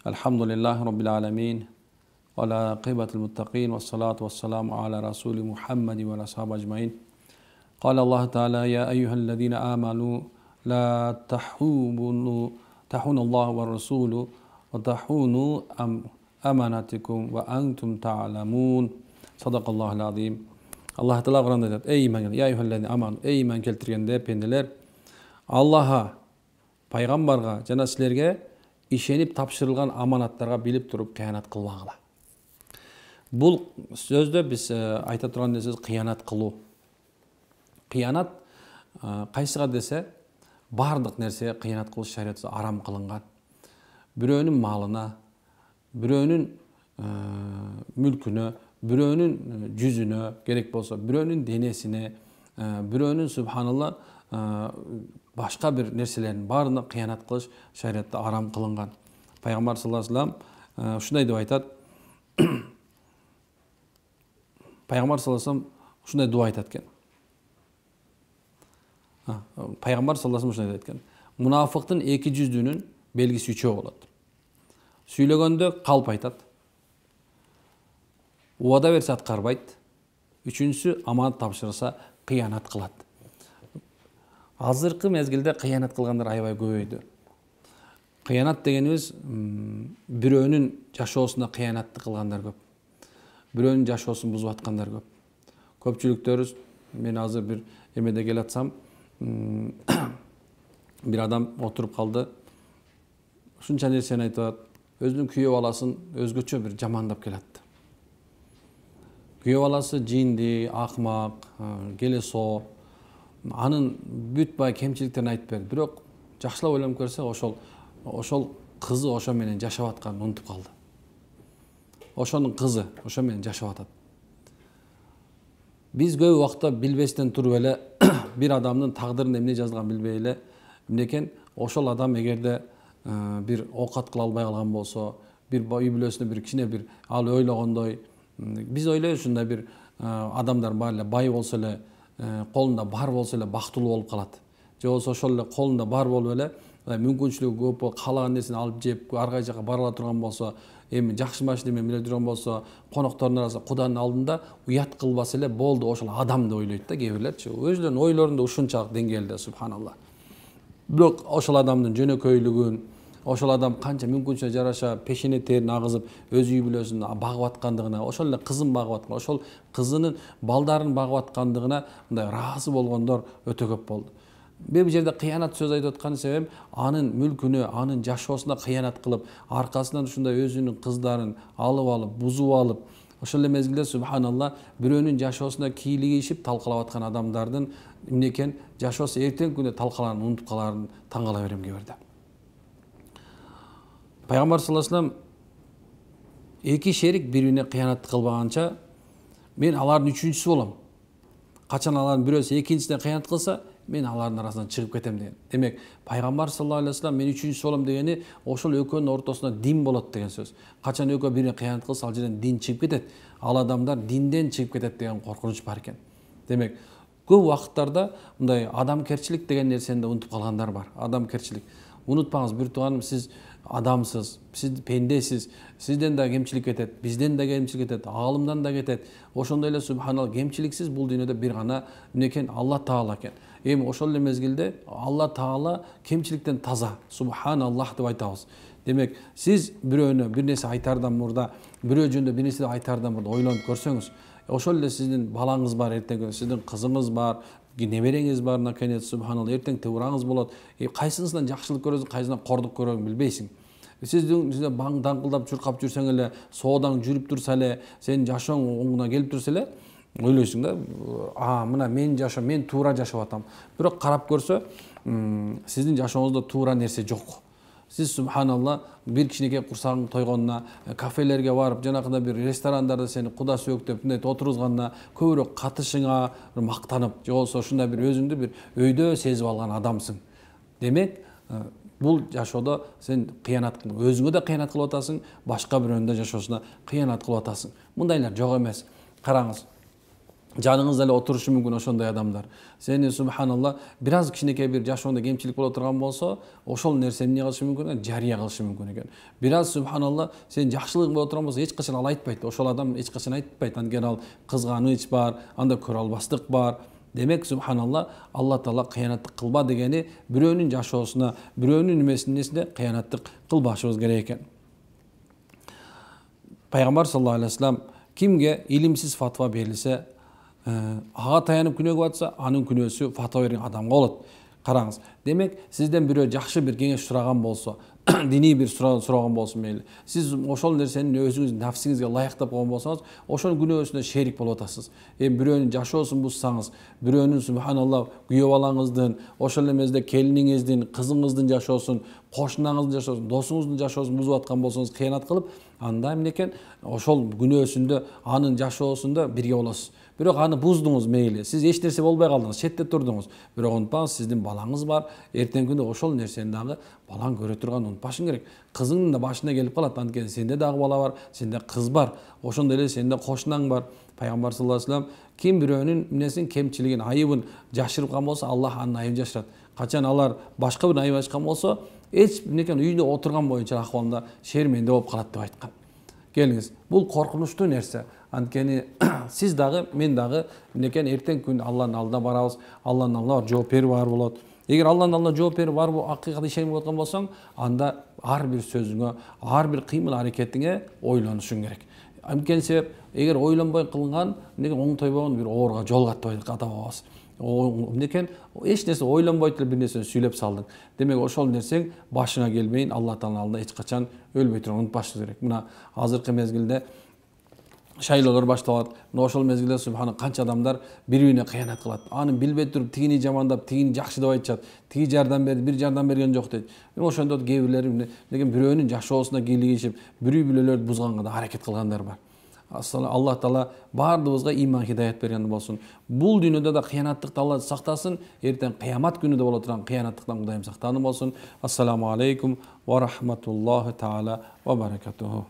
Elhamdülillahi Rabbil alemin. Ve la kıybetul muttaqin. Ve salatu ve selamu ala Resulü Muhammed ve ashabu ecmain. Kâle Allah Teala ya eyyühellezine amanu la tahunallahu ve Resulü ve tahunu emanatikum ve entum ta'lamun. Sadakallahul azim. Allah Teala Kur'an'da ayet. Ey iman geldi. Ya eyyühellezine amanu. Ey iman keltirgende pendeler. Allah'a, paygambarga jana sizlerge işenip tapşırılgan amanatlarga bilip turup kıyanat kılbagıla. Бұл сөзді біз айта тұрған сөз қиянат қылу. Қиянат қайсыға десе, бардық нәрсе қиянат қылу шариғатта арам қылынған. Біреуінің малына, біреуінің мүлкіне, біреуінің жүзіне керек болса, біреуінің денесіне, біреуінің субханалла башқа бір нәрселердің барына қиянат қылыш шариғатта арам қылынған. Пайғамбар саллаллаху алейхи ва саллям шундай деп айтады. Пайғамбар саллаллаху алейхи ва саллям шундай дуа айтады екен. Пайғамбар саллаллаху алейхи ва саллям шундай айтқан. Мұнафықтың екі жүздінің белгісі үшеу болады. Сөйлегенде қалып айтады. Уада берсе атқарбайды. Үшіншісі аманат тапсырса қиянат қылады. Азырқы мезгілде қиянат қылғандар аябай көбейді. Қиянат дегеніміз біреуінің жашоосуна қиянатты қылғандар көп. Біреуінің жашоосын бұзып атқандар көп. Көпчүлүктөрүбүз, мен азыр бір эмеде келатсам, bir адам отырып қалды. Ушунча нерсени айтып атат. Өзүнүн күйөө баласын өзгөчө бір жамандап келатты. Күйөө баласы жинди, акмак, келесоо, анын бүт бай кемчиликтерин айтып берди. Бирок жакшылап ойлонуп көрсө, ошол кызы ошо менен жашап атканын унутуп калды. Ошонун кызы ошо менен жашап атат. Биз көп убакта билбестен туруп эле бир адамдын тагдырында эмне жазылганын билбей эле, эмнекен ошол адам эгерде бир оокат кыла албай калган болсо, бир үй бүлөсүнө бир кичине бир ал ойлогондой, биз ойлойбуз ушундай бир адамдар бар эле, бай болсо эле, колунда бар болсо эле бактылуу болуп калат. Же болбосо ошол эле колунда бар болуп эле мүмкүнчүлүгү көп болуп каалаган нерсени алып жеп ар кай жака бара ала турган болсо, эми жакшы машина менен биле жүргөн болсо, коноктордун арасында Куданын алдында уят кылбаса эле болду, ошол адам деп ойлойт да кээ бирлерчи. Өзүлөрүнүн ойлорунда ушунчалык деңгээлде субханалла. Бирок ошол адамдын жөнөкөйлүгүн, ошол адам канча мүмкүнчүлүгүнө жараша пешене терин агызып, өз үй бүлөсүн багып аткандыгына, ошол эле кызын багып аткан, ошол кызынын балдарын багып аткандыгына мындай ыраазы болгондор өтө көп болду. Бул жерде кыянат сөз айтып аткан себебим, анын мүлкүнө, анын жашоосуна кыянат кылып, аркасынан ушундай өзүнүн кыздарын алып, бузуп алып, ошол эле мезгилде субханалла бирөөнүн жашоосуна кийлигишип талкалап аткан адамдардын эмне экен, жашоосу эртең күнү талкаланып унутуп каларын таң кала берем кээ бирде. Пайгамбар саллаллаху алейхи ва саллям эки шерик бири-бирине кыянат кылбаганча, мен алардын үчүнчүсү болом. Качан алардын бирөөсү экинчисине кыянат кылса, мен алардын арасынан чыгып кетем деген. Демек, пайгамбар саллаллаху алейхи ва саллям мен үчүнчүсү болом дегени ошол экөөнүн ортосунда дин болот деген сөз. Качан экөө бирине кыянат кылса, ал жерден дин чыгып кетет. Ал адамдар динден чыгып кетет деген коркунуч бар экен. Демек, көп убакыттарда мындай адамкерчилик деген нерсени унутуп калгандар бар. Адамкерчилик. Унутпаңыз, бир тууганым, сиз адамсыз, сиз пендесиз, сизден да кемчилик кетет, бизден да кемчилик кетет, аалымдан да кетет. Ошондой эле субханалла кемчиликсиз бул дүйнөдө бир гана эмнекен Алла Таала экен. Эми ошол эле мезгилде Алла Таала кемчиликтен таза, субханаллах деп айтабыз. Демек, сиз бирөөнө бир нерсе айтардан мурда, бирөө жөнүндө бир нерсе айтардан мурда ойлонуп көрсөңүз, ошол эле сиздин балаңыз бар, эртең сиздин кызыңыз бар, небереңиз бар, наконец субханалла, эртең тууураңыз болот. Кайсысынан жакшылык көрөсүң, кайсысынан кордук көрөсүң билбейсиң. Сиздин баң даңкылдап чуркап жүрсөң эле, соодаң жүрүп турса эле, сенин жашооң оңуна келип турса эле, ойлойсуң да, мына мен жашоо, мен туура жашап атам. Бирок карап көрсө, сиздин жашооңузда туура нерсе жок. Сиз субханалла бир кичинекей курсагың тойгонуна, кафелерге барып, жанакындай бир ресторандарда сени куда сөөктөп мындай отургузганына, көбүрөөк катышыңа мактанып, же болбосо ушундай бир өзүңдү бир өйдө сезип алган адамсың. Демек, бул жашоодо сен кыянат кылып, өзүңө да кыянат кылып атасың, башка бирөөнүн да жашоосуна кыянат кылып атасың. Мындайлар жок эмес. Караңыз. жаныңызда эле отурушу мүмкүн ошондой адамдар. Сени субханалла бир аз кичинекей бир жашоондо кемчилик боло турган болсо, ошол нерсени эмне кылышы мүмкүн? Жарыя кылышы мүмкүн экен. Бир аз субханалла сен жакшылыгың боло турган болсо, эч качан ал айтпайт. Ошол адам эч качан айтпайт. Анткени ал кызганыч бар, анда көрө албастык бар. Демек субханалла Алла Таала кыянаттык кылба дегени бирөөнүн жашоосуна, бирөөнүн несинде кыянаттык кылбашыбыз керек экен. Пайгамбар саллаллаху алейхи вассалам кимге илимсиз фатва берилсе, ага таянып күнөөгө батса, анын күнөөсү фатва берген адамга болот. Караңыз. Демек, сизден бирөө жакшы бир кеңеш сураган болсо, диний бир сураган болсо мейли, сиз ошол нерсени өзүңүз нафсиңизге ылайыктап койгон болсоңуз, ошонун күнөөсүнө шерик болуп атасыз. Бирөөнүн жашоосун бузсаңыз, бирөөнүн субханалла күйөө балаңыздын, ошол эле мезгилде келиниңиздин, кызыңыздын жашоосун, кошунаңыздын жашоосун, досуңуздун жашоосун бузуп аткан болсоңуз, кыянат кылып, анда эмне экен? Ошол күнөөсүндө, анын жашоосунда бирге болосуз. Бирок аны буздуңуз мейли. Сиз эч нерсе болбой калдыңыз, четте турдуңуз. Бирок унутпаңыз, сиздин балаңыз бар. Эртеңки күндө ошол нерсени дагы балаң көрө турган, унутпашың керек. Кызыңдын да башына келип калат. Анткени сенде дагы бала бар, сенде кыз бар. Ошондой эле сенде кошунаң бар. Пайгамбар саллаллаху алейхи вассалам ким бирөөнүн эмнесин, кемчилигин, айыбын жашырып калган болсо, Аллах анын айыбын жашырат. Качан алар башка бир айып ачкан болсо, эч бирнекен үйүндө отурган боюнча акыбалында шерменде болуп калат деп айткан. Келиңиз, бул коркунучтуу нерсе. Анткени сиз дагы, мен дагы эмнекен эртең күн Алланын алдына барабыз, Алланын алдына жооп берип бар болот. Эгер Алланын алдына жооп берип бар акыйкат ишенип аткан болсоң, анда ар бир сөзүңө, ар бир кыймыл аракетиңе ойлонушуң керек. Анткени себеп, эгер ойлонбой кылынган, эмнеге оңтойбогон бир оорга жолугат ата бабабыз. Эмнекен эч нерсе ойлонбойт эле бир нерсени сүйлөп салдың. Демек ошол нерсең башыңа келбейин, Алла Тааланын алдында эч качан өлбөй турганын унутпашыбыз керек. Мына азыркы мезгилде шайлоолор башталат. Ошол мезгилде субхана канча адамдар бири-бирине кыянат кылат. Аны билбей туруп тигини жамандап, тигини жакшы деп айтышат. Тиги жардам берди, бир жардам берген жок дейт. Ошондо кээ бирлери деген бирөөнүн жашоосуна кийлигишип, бирөө-бирөөлөрдү бузганга да аракет кылгандар бар. Алла Таала бардыгыбызга иман хидаят берген болсун. Бул дүйнөдө да кыянаттыктан Алла сактасын. Эртең кыямат күнүдө боло турган кыянаттыктан Кудайым сактасын болсун. Ассаламу алейкум ва рахматуллахи таала ва баракатуху.